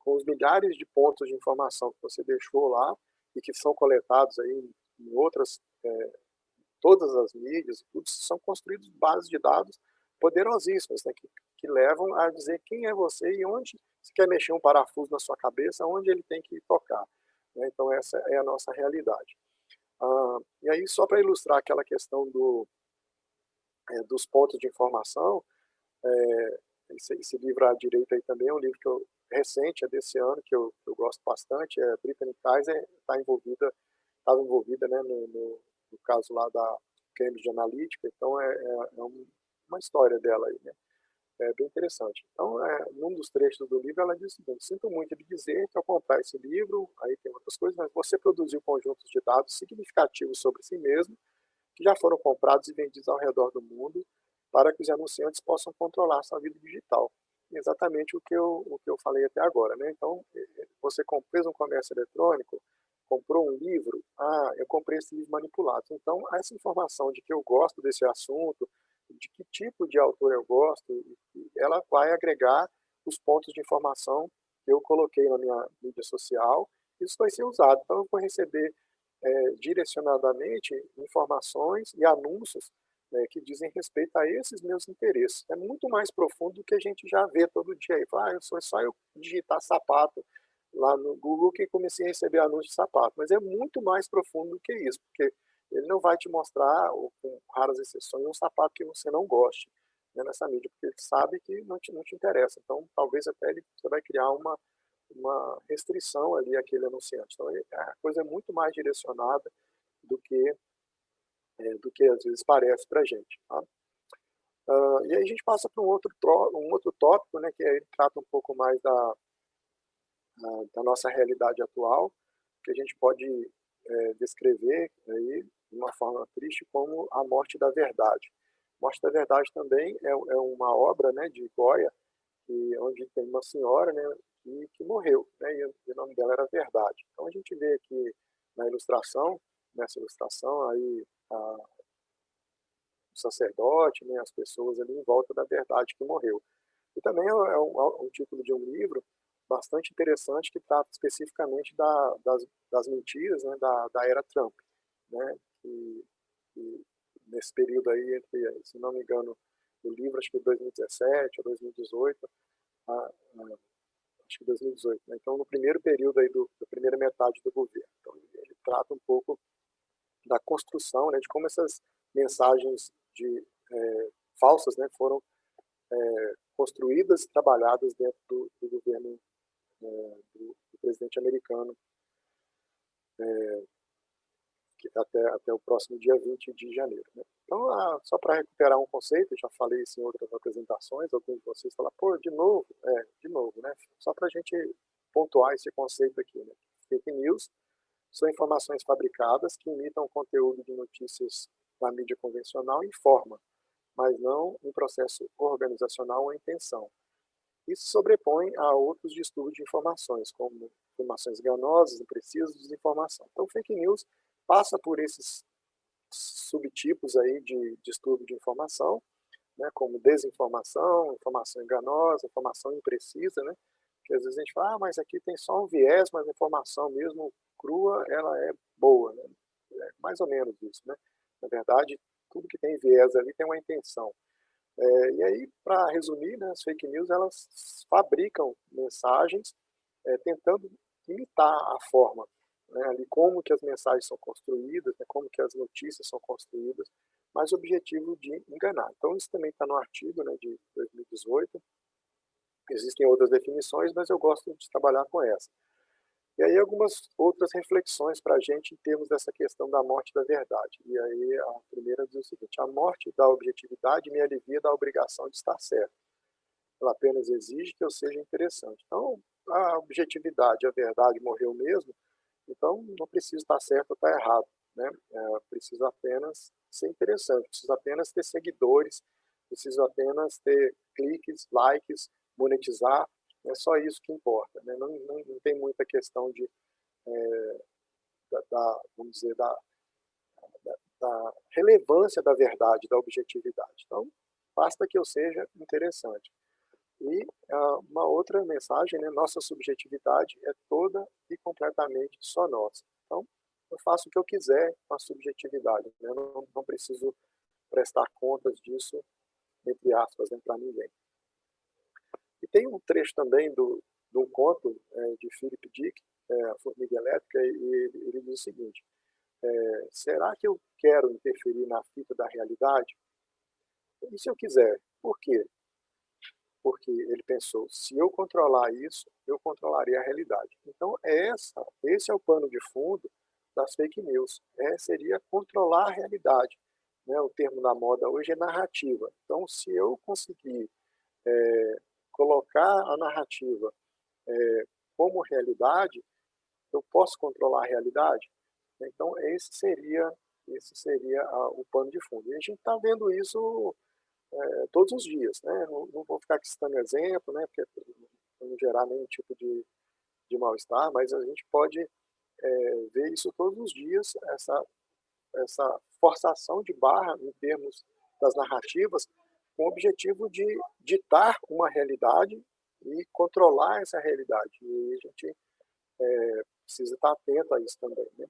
Speaker 3: com os milhares de pontos de informação que você deixou lá e que são coletados aí em outras, todas as mídias, tudo são construídos bases de dados poderosíssimas, né, que levam a dizer quem é você e onde você quer mexer um parafuso na sua cabeça, onde ele tem que tocar. Né? Então, essa é a nossa realidade. E aí, só para ilustrar aquela questão dos pontos de informação, esse livro à direita aí também é um livro recente, é desse ano, que eu gosto bastante. Brittany Kaiser estava envolvida, né, no caso lá da Cambridge Analytica, então uma história dela aí, né? É bem interessante. Então, num dos trechos do livro, ela diz o seguinte: sinto muito lhe dizer que ao comprar esse livro, aí tem outras coisas, mas você produziu conjuntos de dados significativos sobre si mesmo, que já foram comprados e vendidos ao redor do mundo, para que os anunciantes possam controlar sua vida digital. Exatamente o que eu falei até agora, né? Então, você fez um comércio eletrônico, comprou um livro, eu comprei esse livro manipulado. Então, essa informação de que eu gosto desse assunto, de que tipo de autor eu gosto, ela vai agregar os pontos de informação que eu coloquei na minha mídia social. Isso vai ser usado. Então, eu vou receber direcionadamente informações e anúncios, né, que dizem respeito a esses meus interesses. É muito mais profundo do que a gente já vê todo dia aí. Fala, só eu digitar sapato lá no Google que comecei a receber anúncios de sapato. Mas é muito mais profundo do que isso, porque ele não vai te mostrar, com raras exceções, um sapato que você não goste, né, nessa mídia, porque ele sabe que não te interessa. Então, talvez até você vai criar uma restrição ali àquele anunciante. Então, a coisa é muito mais direcionada do que às vezes parece para a gente. Tá? E aí a gente passa para um outro tópico, né, que ele trata um pouco mais da nossa realidade atual, que a gente pode descrever aí, de uma forma triste, como a morte da verdade. Morte da Verdade também é uma obra, né, de Goya, onde tem uma senhora, né, que morreu, né, e o nome dela era Verdade. Então a gente vê aqui nessa ilustração aí o sacerdote, né, as pessoas ali em volta da verdade que morreu. E também é um título de um livro bastante interessante que trata especificamente das mentiras, né, da era Trump, né, que nesse período aí, se não me engano, o livro acho que 2017 ou 2018, acho que 2018, né? Então no primeiro período aí da primeira metade do governo. Então ele trata um pouco da construção, né, de como essas mensagens falsas, né, foram construídas, trabalhadas dentro do governo do presidente americano, até o próximo dia 20 de janeiro. Né? Então, só para recuperar um conceito, já falei isso em outras apresentações, alguns de vocês falaram, pô, de novo, né? Só para a gente pontuar esse conceito aqui. Né? Fake news são informações fabricadas que imitam o conteúdo de notícias da mídia convencional em forma, mas não em processo organizacional ou intenção. Isso se sobrepõe a outros distúrbios de informações, como informações enganosas, imprecisas, desinformação. Então, fake news passa por esses subtipos aí de distúrbio de informação, né, como desinformação, informação enganosa, informação imprecisa, né, que às vezes a gente fala, mas aqui tem só um viés, mas a informação mesmo crua, ela é boa, né, mais ou menos isso, né, na verdade, tudo que tem viés ali tem uma intenção. E aí, para resumir, né, as fake news, elas fabricam mensagens tentando imitar a forma, né, ali como que as mensagens são construídas, né, como que as notícias são construídas, mas o objetivo de enganar. Então, isso também está no artigo, né, de 2018. Existem outras definições, mas eu gosto de trabalhar com essa. E aí algumas outras reflexões para a gente em termos dessa questão da morte da verdade. E aí a primeira diz o seguinte: a morte da objetividade me alivia da obrigação de estar certo. Ela apenas exige que eu seja interessante. Então, a objetividade, a verdade morreu mesmo, então não preciso estar certo ou estar errado. Né? Preciso apenas ser interessante, preciso apenas ter seguidores, preciso apenas ter cliques, likes, monetizar. É só isso que importa, né? Não tem muita questão vamos dizer, da relevância da verdade, da objetividade. Então, basta que eu seja interessante. E uma outra mensagem, né? Nossa subjetividade é toda e completamente só nossa. Então, eu faço o que eu quiser com a subjetividade, né? Eu não preciso prestar contas disso entre aspas, né, para ninguém. E tem um trecho também de um conto de Philip Dick, A Formiga Elétrica, e ele diz o seguinte: será que eu quero interferir na fita da realidade? E se eu quiser? Por quê? Porque ele pensou, se eu controlar isso, eu controlaria a realidade. Então, esse é o pano de fundo das fake news. Seria controlar a realidade. Né? O termo da moda hoje é narrativa. Então, se eu conseguir colocar a narrativa como realidade, eu posso controlar a realidade. Então, esse seria o pano de fundo. E a gente está vendo isso todos os dias, né? Não vou ficar aqui citando exemplo, né? Porque não gerar nenhum tipo de mal-estar, mas a gente pode ver isso todos os dias, essa forçação de barra em termos das narrativas, com o objetivo de ditar uma realidade e controlar essa realidade. E a gente precisa estar atento a isso também, né?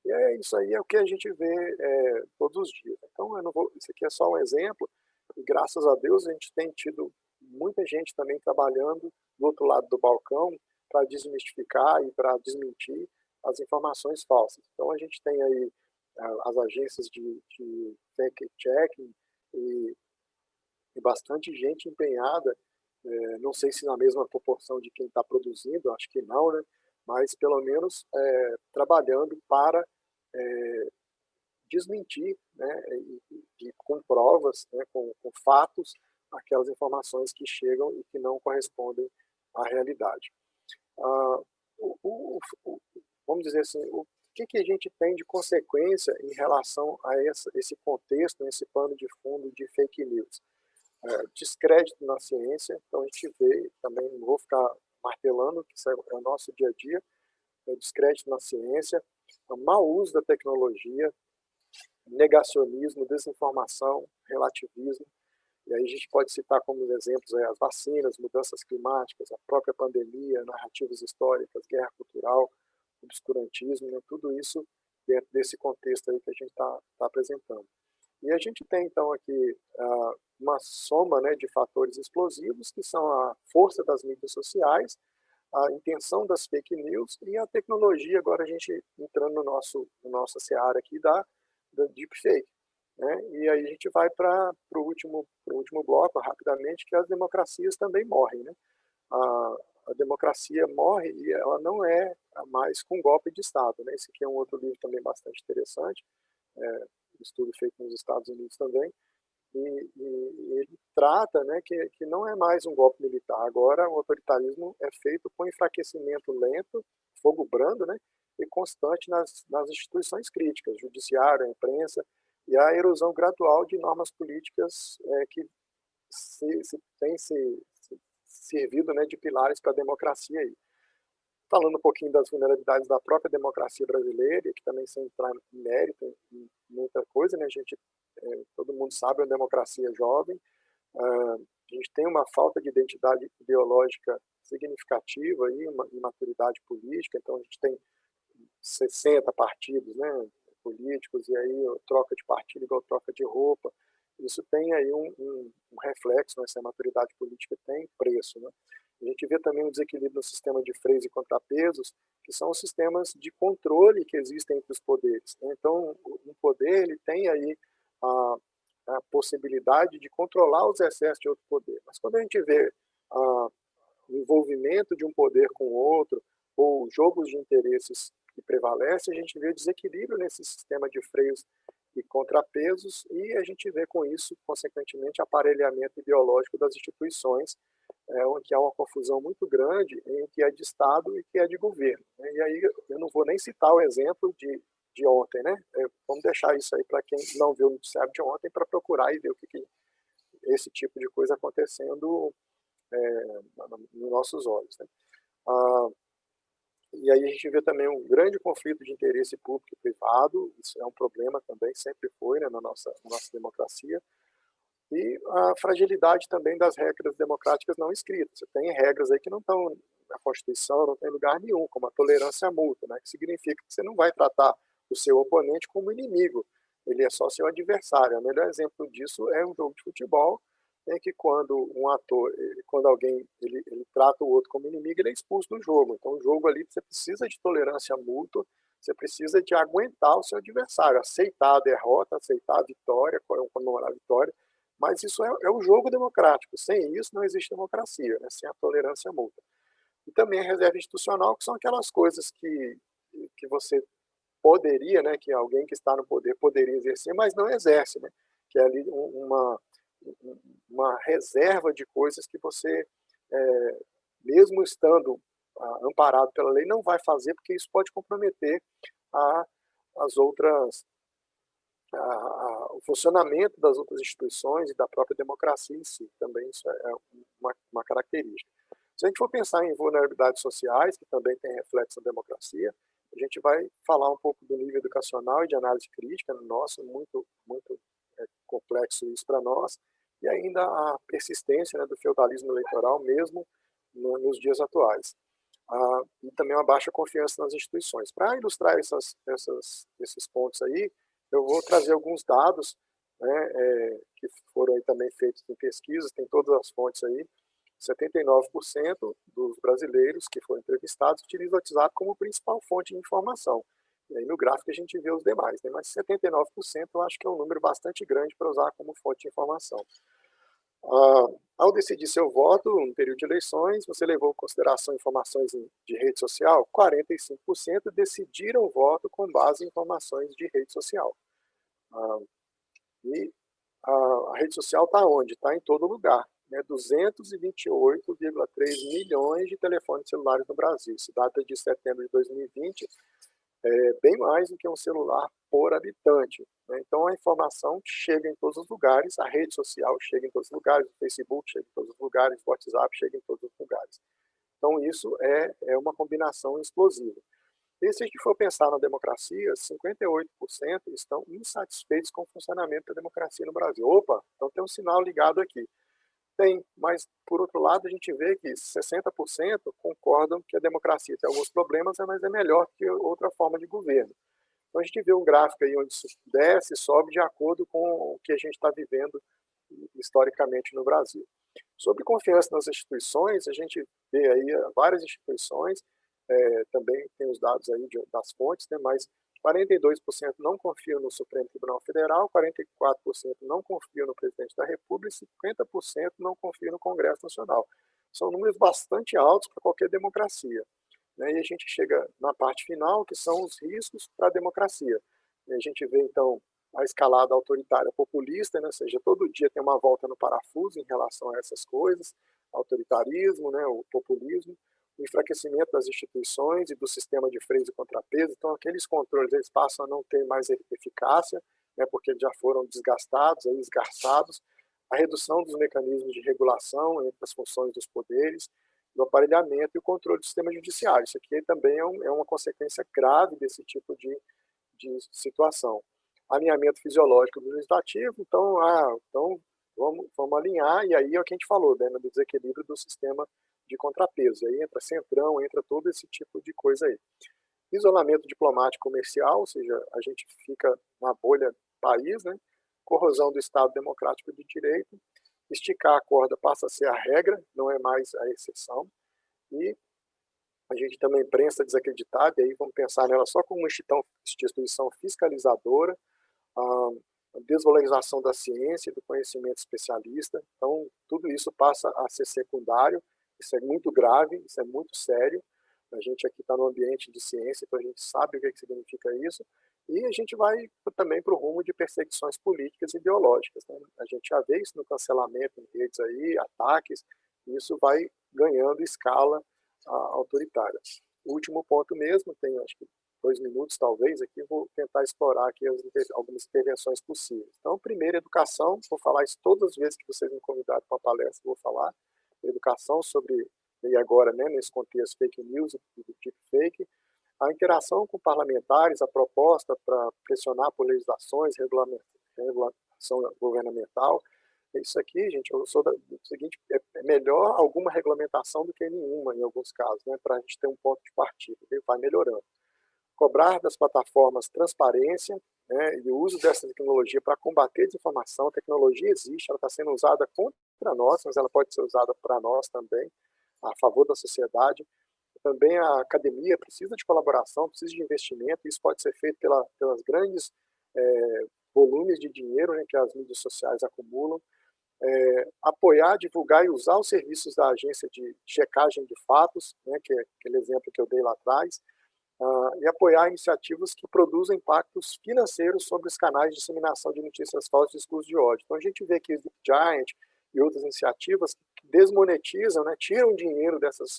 Speaker 3: E isso aí é o que a gente vê todos os dias. Então, isso aqui é só um exemplo, e graças a Deus a gente tem tido muita gente também trabalhando do outro lado do balcão para desmistificar e para desmentir as informações falsas. Então, a gente tem aí as agências de fact-checking e bastante gente empenhada, não sei se na mesma proporção de quem está produzindo, acho que não, né? Mas pelo menos trabalhando para desmentir, né, e com provas, né, com fatos, aquelas informações que chegam e que não correspondem à realidade. Vamos dizer assim, o que a gente tem de consequência em relação a esse contexto, esse pano de fundo de fake news? Descrédito na ciência, então a gente vê, também não vou ficar martelando, que isso é o nosso dia a dia, descrédito na ciência, mau uso da tecnologia, negacionismo, desinformação, relativismo, e aí a gente pode citar como exemplos as vacinas, mudanças climáticas, a própria pandemia, narrativas históricas, guerra cultural, obscurantismo, né? Tudo isso dentro desse contexto aí que a gente está apresentando. E a gente tem, então, aqui uma soma, né, de fatores explosivos, que são a força das mídias sociais, a intenção das fake news e a tecnologia, agora a gente entrando no nossa seara aqui da deepfake. Né? E aí a gente vai para o último bloco, rapidamente, que as democracias também morrem. Né? A democracia morre e ela não é mais com golpe de Estado. Né? Esse aqui é um outro livro também bastante interessante, estudo feito nos Estados Unidos também, e ele trata, né, que não é mais um golpe militar. Agora o autoritarismo é feito com enfraquecimento lento, fogo brando, né, e constante nas instituições críticas, judiciário, a imprensa, e a erosão gradual de normas políticas que têm se servido, né, de pilares para a democracia. Aí. Falando um pouquinho das vulnerabilidades da própria democracia brasileira, que também sem entrar em mérito em muita coisa, né? A gente, todo mundo sabe, é uma democracia jovem, a gente tem uma falta de identidade ideológica significativa, aí, uma imaturidade política, então a gente tem 60 partidos, né, políticos, e aí troca de partido igual troca de roupa. Isso tem aí um reflexo, né, essa maturidade política tem preço, né? A gente vê também um desequilíbrio no sistema de freios e contrapesos, que são os sistemas de controle que existem entre os poderes. Então, um poder ele tem aí a possibilidade de controlar os excessos de outro poder. Mas quando a gente vê o envolvimento de um poder com o outro, ou jogos de interesses que prevalecem, a gente vê o desequilíbrio nesse sistema de freios e contrapesos, e a gente vê com isso, consequentemente, aparelhamento ideológico das instituições, onde há uma confusão muito grande em o que é de Estado e o que é de governo. Né? E aí eu não vou nem citar o exemplo de ontem, né? Vamos deixar isso aí para quem não viu o noticiário de ontem para procurar e ver o que esse tipo de coisa acontecendo nos nossos olhos. Né? E aí a gente vê também um grande conflito de interesse público e privado, isso é um problema também, sempre foi, né, na nossa democracia, e a fragilidade também das regras democráticas não escritas. Você tem regras aí que não estão na Constituição, não tem lugar nenhum, como a tolerância à multa, né, que significa que você não vai tratar o seu oponente como inimigo, ele é só seu adversário. O melhor exemplo disso é um jogo de futebol, é que quando um ator, quando alguém ele trata o outro como inimigo, ele é expulso do jogo. Então, o jogo ali você precisa de tolerância mútua, você precisa de aguentar o seu adversário, aceitar a derrota, aceitar a vitória, comemorar a vitória, mas isso é o jogo democrático. Sem isso não existe democracia, né? Sem a tolerância mútua. E também a reserva institucional, que são aquelas coisas que você poderia, né, que alguém que está no poder poderia exercer, mas não exerce, né? Que é ali uma reserva de coisas que você, mesmo estando amparado pela lei, não vai fazer, porque isso pode comprometer as outras, o funcionamento das outras instituições e da própria democracia em si. Também isso é uma característica. Se a gente for pensar em vulnerabilidades sociais, que também tem reflexo na democracia, a gente vai falar um pouco do nível educacional e de análise crítica. Nossa, muito complexo isso para nós. E ainda a persistência, né, do feudalismo eleitoral, mesmo nos dias atuais. E também uma baixa confiança nas instituições. Para ilustrar esses pontos aí, eu vou trazer alguns dados, né, que foram aí também feitos em pesquisas, tem todas as fontes aí. 79% dos brasileiros que foram entrevistados utilizam o WhatsApp como principal fonte de informação. E aí no gráfico a gente vê os demais, né? Mas 79% eu acho que é um número bastante grande para usar como fonte de informação. Ao decidir seu voto no período de eleições, você levou em consideração informações de rede social? 45% decidiram o voto com base em informações de rede social. E a rede social está onde? Está em todo lugar. 228,3 milhões de telefones celulares no Brasil. Isso data de setembro de 2020, bem mais do que um celular por habitante. Né? Então, a informação chega em todos os lugares, a rede social chega em todos os lugares, o Facebook chega em todos os lugares, o WhatsApp chega em todos os lugares. Então, isso é uma combinação explosiva. E se a gente for pensar na democracia, 58% estão insatisfeitos com o funcionamento da democracia no Brasil. Opa, então tem um sinal ligado aqui. Tem, mas por outro lado a gente vê que 60% concordam que a democracia tem alguns problemas, mas é melhor que outra forma de governo. Então a gente vê um gráfico aí onde desce e sobe de acordo com o que a gente está vivendo historicamente no Brasil. Sobre confiança nas instituições, a gente vê aí várias instituições, também tem os dados aí das fontes, né, mas 42% não confiam no Supremo Tribunal Federal, 44% não confiam no Presidente da República e 50% não confiam no Congresso Nacional. São números bastante altos para qualquer democracia. Né, e a gente chega na parte final, que são os riscos para a democracia. E a gente vê, então, a escalada autoritária populista, né, ou seja, todo dia tem uma volta no parafuso em relação a essas coisas, autoritarismo, né, o populismo, o enfraquecimento das instituições e do sistema de freios e contrapesos. Então, aqueles controles eles passam a não ter mais eficácia, né, porque já foram desgastados, esgarçados. A redução dos mecanismos de regulação entre as funções dos poderes, do aparelhamento e o controle do sistema judiciário. Isso aqui também é uma consequência grave desse tipo de situação. Alinhamento fisiológico do legislativo, então vamos alinhar, e aí é o que a gente falou, né, do desequilíbrio do sistema de contrapeso. Aí entra centrão, entra todo esse tipo de coisa aí. Isolamento diplomático comercial, ou seja, a gente fica na bolha do país, né? Corrosão do Estado Democrático de Direito, esticar a corda passa a ser a regra, não é mais a exceção, e a gente também imprensa desacreditada, e aí vamos pensar nela só como uma instituição fiscalizadora, a desvalorização da ciência e do conhecimento especialista. Então, tudo isso passa a ser secundário. Isso é muito grave, isso é muito sério. A gente aqui está no ambiente de ciência, então a gente sabe o que significa isso. E a gente vai também para o rumo de perseguições políticas e ideológicas. Né? A gente já vê isso no cancelamento em redes aí, ataques, e isso vai ganhando escala autoritária. O último ponto mesmo, tem acho que 2 minutos talvez, aqui vou tentar explorar aqui algumas intervenções possíveis. Então, primeiro, educação, vou falar isso todas as vezes que vocês me convidarem para a palestra, vou falar. Educação sobre, e agora, né, nesse contexto fake news e deepfake, a interação com parlamentares, a proposta para pressionar por legislações, regulação governamental. Isso aqui, gente, eu sou do seguinte, é melhor alguma regulamentação do que nenhuma, em alguns casos, né, para a gente ter um ponto de partida, vai melhorando. Cobrar das plataformas transparência, né, e o uso dessa tecnologia para combater a desinformação. A tecnologia existe, ela está sendo usada contra para nós, mas ela pode ser usada para nós também, a favor da sociedade. Também a academia precisa de colaboração, precisa de investimento, isso pode ser feito pelas grandes volumes de dinheiro, né, que as mídias sociais acumulam. Apoiar, divulgar e usar os serviços da agência de checagem de fatos, né, que é aquele exemplo que eu dei lá atrás, e apoiar iniciativas que produzam impactos financeiros sobre os canais de disseminação de notícias falsas e discurso de ódio. Então a gente vê que o Giant e outras iniciativas que desmonetizam, né, tiram dinheiro dessas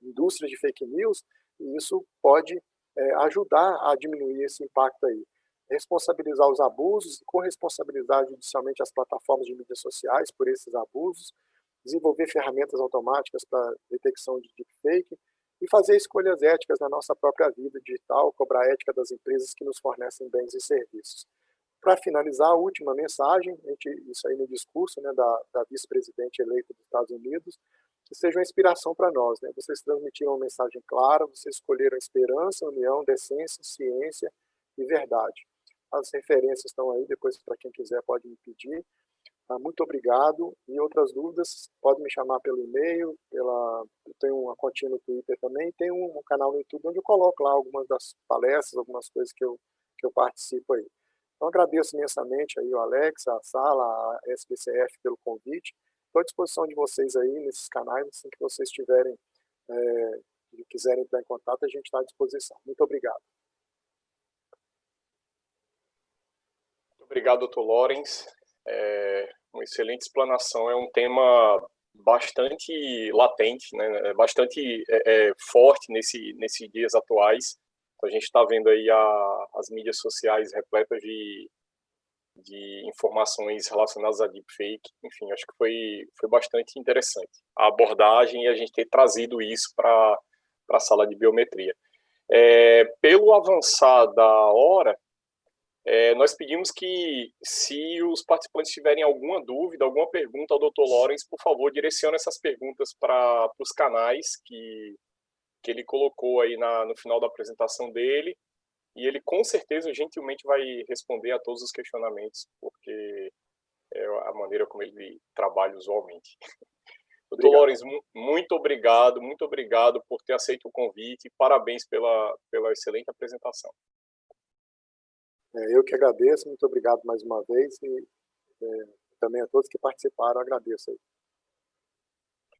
Speaker 3: indústrias de fake news, e isso pode ajudar a diminuir esse impacto aí. Responsabilizar os abusos e corresponsabilizar judicialmente as plataformas de mídias sociais por esses abusos, desenvolver ferramentas automáticas para detecção de deepfake e fazer escolhas éticas na nossa própria vida digital, cobrar a ética das empresas que nos fornecem bens e serviços. Para finalizar, a última mensagem, isso aí no discurso, né, da vice-presidente eleita dos Estados Unidos, que seja uma inspiração para nós, né? Vocês transmitiram uma mensagem clara, vocês escolheram esperança, união, decência, ciência e verdade. As referências estão aí, depois para quem quiser pode me pedir. Muito obrigado. E outras dúvidas, pode me chamar pelo e-mail, eu tenho uma continha no Twitter também, tem um canal no YouTube onde eu coloco lá algumas das palestras, algumas coisas que eu participo aí. Então agradeço imensamente aí o Alex, a Sala, a SBCF pelo convite. Estou à disposição de vocês aí nesses canais, assim que vocês tiverem, quiserem entrar em contato, a gente está à disposição. Muito obrigado.
Speaker 1: Muito obrigado, Dr. Lorenz. Uma excelente explanação. É um tema bastante latente, né? Bastante forte nesses dias atuais. Então, a gente está vendo aí as mídias sociais repletas de informações relacionadas a deepfake. Enfim, acho que foi bastante interessante a abordagem e a gente ter trazido isso para a sala de biometria. Pelo avançar da hora, nós pedimos que, se os participantes tiverem alguma dúvida, alguma pergunta ao Dr. Lorenz, por favor, direcione essas perguntas para os canais que ele colocou aí no final da apresentação dele, e ele com certeza gentilmente vai responder a todos os questionamentos, porque é a maneira como ele trabalha usualmente. Dr. Lorenz, muito obrigado por ter aceito o convite e parabéns pela excelente apresentação.
Speaker 3: Eu que agradeço, muito obrigado mais uma vez e também a todos que participaram, agradeço aí.